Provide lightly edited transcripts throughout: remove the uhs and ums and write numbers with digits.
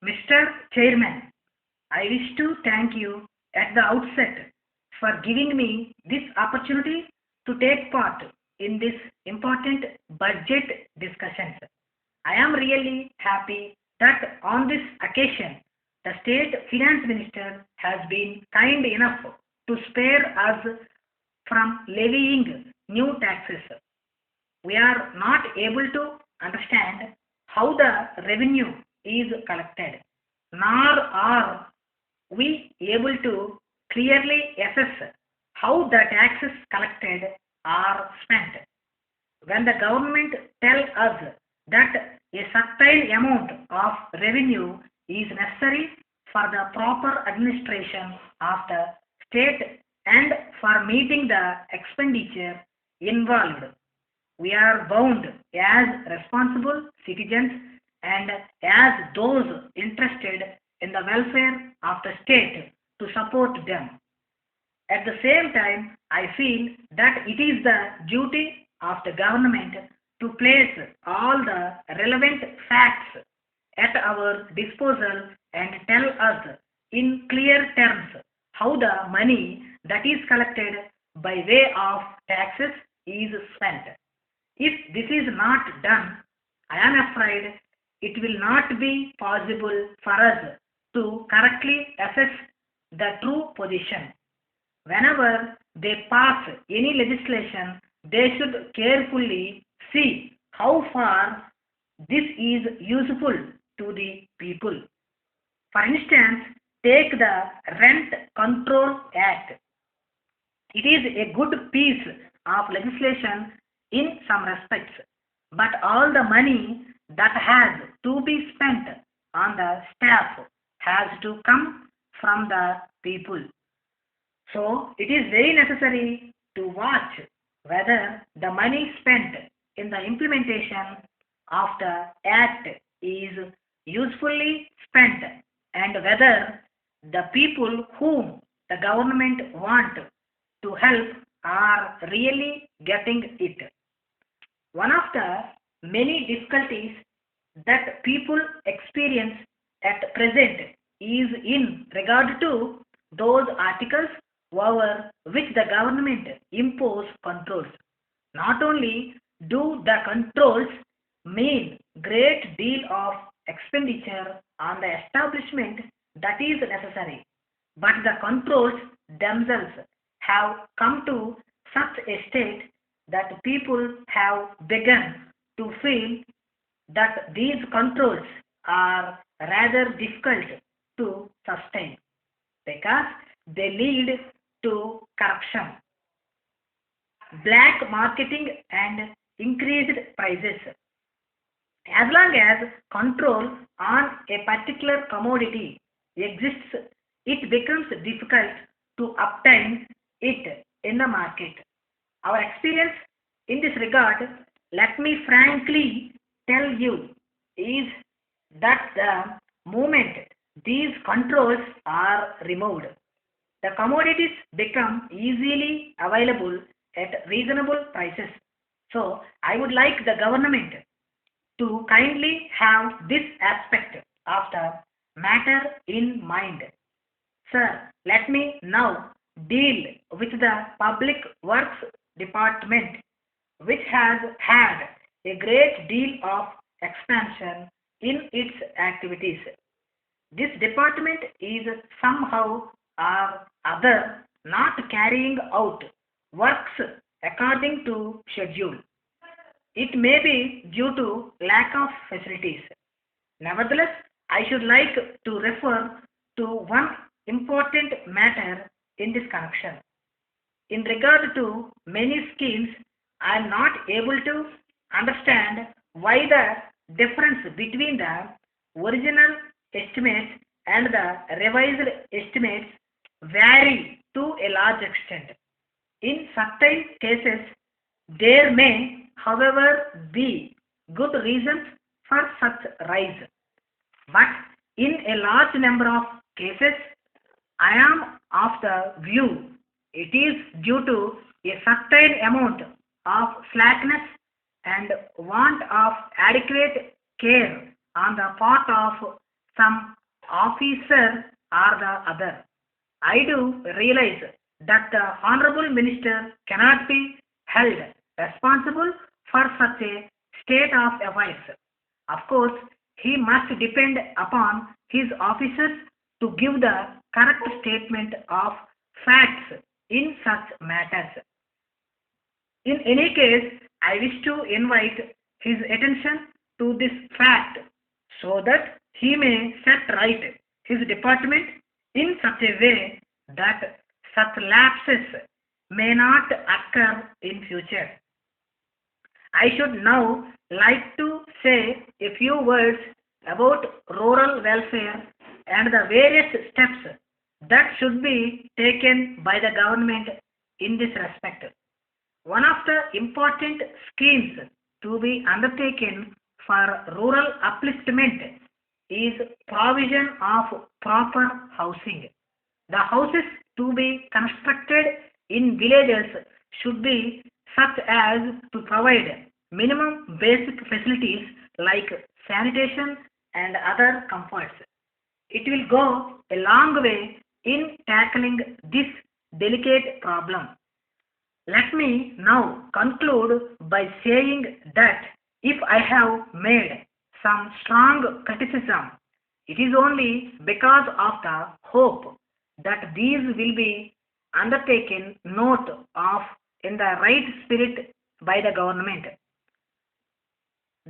Mr. Chairman, I wish to thank you at the outset for giving me this opportunity to take part in this important budget discussions. I am really happy that on this occasion the state finance minister has been kind enough to spare us from levying new taxes. We are not able to understand how the revenue is collected, nor are we able to clearly assess how the taxes collected are spent. When the government tells us that a certain amount of revenue is necessary for the proper administration of the state and for meeting the expenditure involved, we are bound as responsible citizens and as those interested in the welfare of the state to support them. At the same time, I feel that it is the duty of the government to place all the relevant facts at our disposal and tell us in clear terms how the money that is collected by way of taxes is spent. If this is not done, I am afraid it will not be possible for us to correctly assess the true position. Whenever they pass any legislation, they should carefully see how far this is useful to the people. For instance, take the Rent Control Act. It is a good piece of legislation in some respects, but all the money that has to be spent on the staff has to come from the people. So it is very necessary to watch whether the money spent in the implementation of the act is usefully spent and whether the people whom the government want to help are really getting it. One of the many difficulties that people experience at present is in regard to those articles over which the government impose controls. Not only do the controls mean great deal of expenditure on the establishment that is necessary, but the controls themselves have come to such a state that people have begun to feel that these controls are rather difficult to sustain because they lead to corruption, black marketing, and increased prices. As long as control on a particular commodity exists, it becomes difficult to obtain it in the market. Our experience in this regard, let me frankly tell you, is that the moment these controls are removed, the commodities become easily available at reasonable prices. So, I would like the government to kindly have this aspect of the matter in mind. Sir, let me now deal with the Public Works Department, which has had a great deal of expansion in its activities. This department is somehow or other not carrying out works according to schedule. It may be due to lack of facilities. Nevertheless, I should like to refer to one important matter in this connection. In regard to many schemes, I am not able to understand why the difference between the original estimates and the revised estimates vary to a large extent. In certain cases, there may, however, be good reasons for such rise, but in a large number of cases, I am of the view it is due to a certain amount of slackness and want of adequate care on the part of some officer or the other. I do realize that the Honorable Minister cannot be held responsible for such a state of affairs. Of course, he must depend upon his officers to give the correct statement of facts in such matters. In any case, I wish to invite his attention to this fact so that he may set right his department in such a way that such lapses may not occur in future. I should now like to say a few words about rural welfare and the various steps that should be taken by the government in this respect. One of the important schemes to be undertaken for rural upliftment is provision of proper housing. The houses to be constructed in villages should be such as to provide minimum basic facilities like sanitation and other comforts. It will go a long way in tackling this delicate problem. Let me now conclude by saying that if I have made some strong criticism, it is only because of the hope that these will be undertaken note of in the right spirit by the government.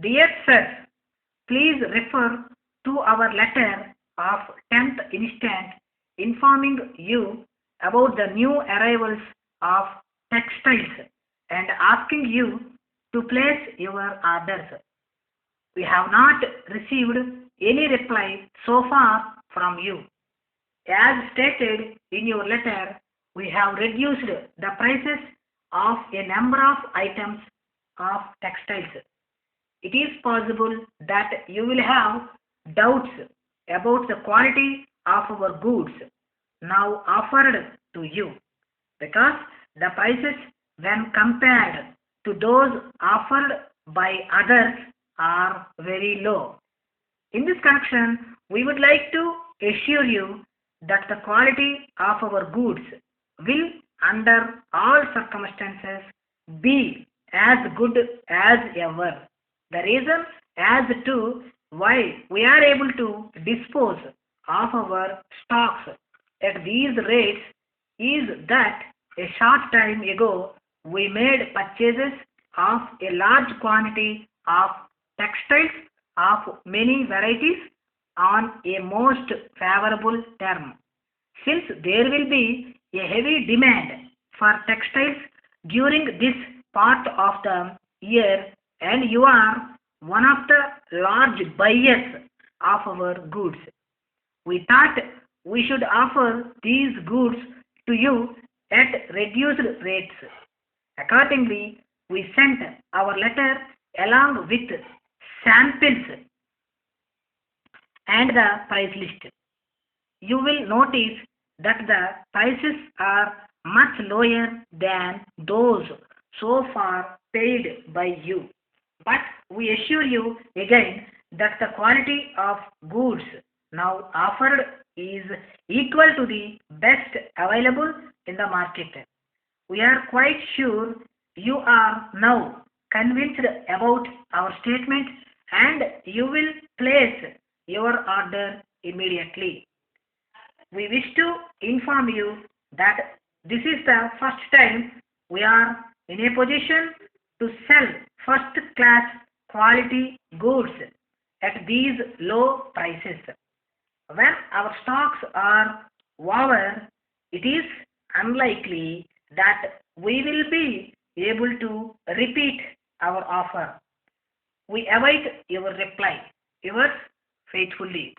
Dear Sir, please refer to our letter of 10th instant informing you about the new arrivals of textiles and asking you to place your orders. We have not received any reply so far from you. As stated in your letter, we have reduced the prices of a number of items of textiles. It is possible that you will have doubts about the quality of our goods now offered to you because the prices when compared to those offered by others are very low. In this connection, we would like to assure you that the quality of our goods will under all circumstances be as good as ever. The reason as to why we are able to dispose of our stocks at these rates is that a short time ago we made purchases of a large quantity of textiles of many varieties on a most favorable term. Since there will be a heavy demand for textiles during this part of the year and you are one of the large buyers of our goods, we thought we should offer these goods to you at reduced rates. Accordingly, we sent our letter along with samples and the price list. You will notice that the prices are much lower than those so far paid by you. But we assure you again that the quality of goods now offered is equal to the best available in the market. We are quite sure you are now convinced about our statement and you will place your order immediately. We wish to inform you that this is the first time we are in a position to sell first class quality goods at these low prices. When our stocks are over, it is unlikely that we will be able to repeat our offer. We await your reply. Yours faithfully.